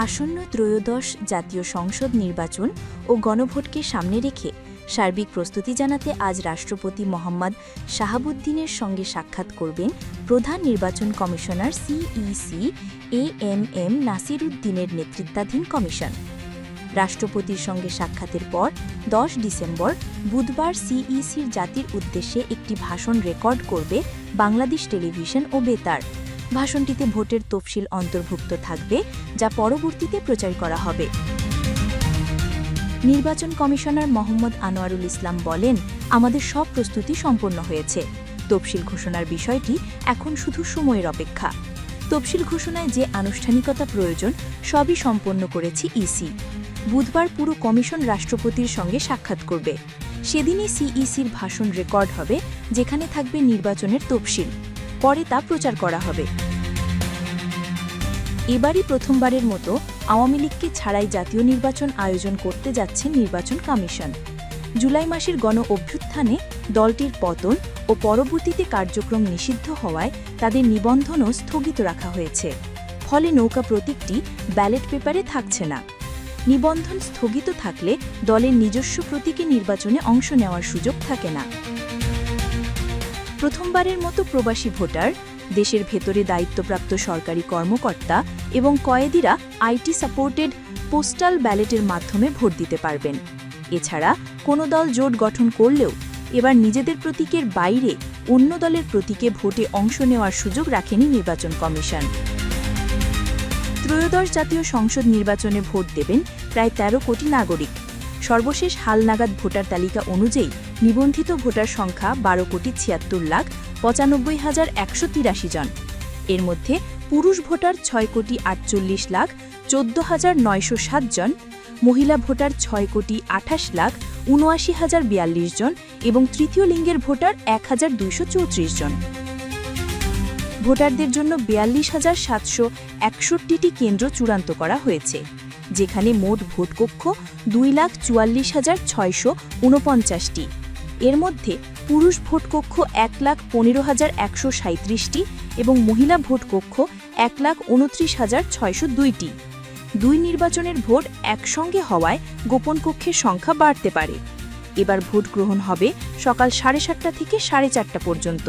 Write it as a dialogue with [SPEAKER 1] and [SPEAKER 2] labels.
[SPEAKER 1] আসন্ন ত্রয়োদশ জাতীয় সংসদ নির্বাচন ও গণভোটকে সামনে রেখে সার্বিক প্রস্তুতি জানাতে আজ রাষ্ট্রপতি মোহাম্মদ শাহাবুদ্দিনের সঙ্গে সাক্ষাৎ করবেন প্রধান নির্বাচন কমিশনার সিইসি এএমএম নাসিরুদ্দিনের নেতৃত্বাধীন কমিশন। রাষ্ট্রপতির সঙ্গে সাক্ষাতের পর 10 ডিসেম্বর বুধবার সিইসির জাতির উদ্দেশ্যে একটি ভাষণ রেকর্ড করবে বাংলাদেশ টেলিভিশন ও বেতার। ভাষণটিতে ভোটের তফসিল অন্তর্ভুক্ত থাকবে, যা পরবর্তীতে প্রচার করা হবে। নির্বাচন কমিশনার মোহাম্মদ আনোয়ারুল ইসলাম বলেন, আমাদের সব প্রস্তুতি সম্পন্ন হয়েছে। তফসিল ঘোষণার বিষয়টি এখন শুধু সময়ের অপেক্ষা। তফসিল ঘোষণায় যে আনুষ্ঠানিকতা প্রয়োজন সবই সম্পন্ন করেছি ইসি। বুধবার পুরো কমিশন রাষ্ট্রপতির সঙ্গে সাক্ষাৎ করবে। সেদিনই সিইসির ভাষণ রেকর্ড হবে, যেখানে থাকবে নির্বাচনের তফসিল। পরে তা প্রচার করা হবে। এবারই প্রথমবারের মতো আওয়ামী লীগকে ছাড়াই জাতীয় নির্বাচন আয়োজন করতে যাচ্ছে নির্বাচন কমিশন। জুলাই মাসের গণ অভ্যুত্থানে দলটির পতন ও পরবর্তীতে কার্যক্রম নিষিদ্ধ হওয়ায় তাদের নিবন্ধনও স্থগিত রাখা হয়েছে। ফলে নৌকা প্রতীকটি ব্যালট পেপারে থাকছে না। নিবন্ধন স্থগিত থাকলে দলের নিজস্ব প্রতীকে নির্বাচনে অংশ নেওয়ার সুযোগ থাকে না। প্রথমবারের মতো প্রবাসী ভোটার, দেশের ভেতরে দায়িত্বপ্রাপ্ত সরকারি কর্মকর্তা এবং কয়েদিরা আইটি সাপোর্টেড পোস্টাল ব্যালটের মাধ্যমে ভোট দিতে পারবেন। এছাড়া কোনো দল জোট গঠন করলেও এবার নিজেদের প্রতীকের বাইরে অন্য দলের প্রতীকে ভোটে অংশ নেওয়ার সুযোগ রাখেনি নির্বাচন কমিশন। ত্রয়োদশ জাতীয় সংসদ নির্বাচনে ভোট দেবেন প্রায় 13 কোটি নাগরিক। সর্বশেষ হালনাগাদ ভোটার তালিকা অনুযায়ী নিবন্ধিত ভোটার সংখ্যা 12,96,95,183 জন। এর মধ্যে পুরুষ ভোটার 6,48,14,907 জন, মহিলা ভোটার 6,28,79,042 জন এবং তৃতীয় লিঙ্গের ভোটার 1,234 জন। ভোটারদের জন্য 42,761টি কেন্দ্র চূড়ান্ত করা হয়েছে, যেখানে মোট ভোটকক্ষ 2,44,649টি। এর মধ্যে পুরুষ ভোটকক্ষ 1,15,137টি এবং মহিলা ভোটকক্ষ 1,29,602টি। দুই নির্বাচনের ভোট একসঙ্গে হওয়ায় গোপন কক্ষের সংখ্যা বাড়তে পারে। এবার ভোট গ্রহণ হবে সকাল 7:30 থেকে 4:30 পর্যন্ত।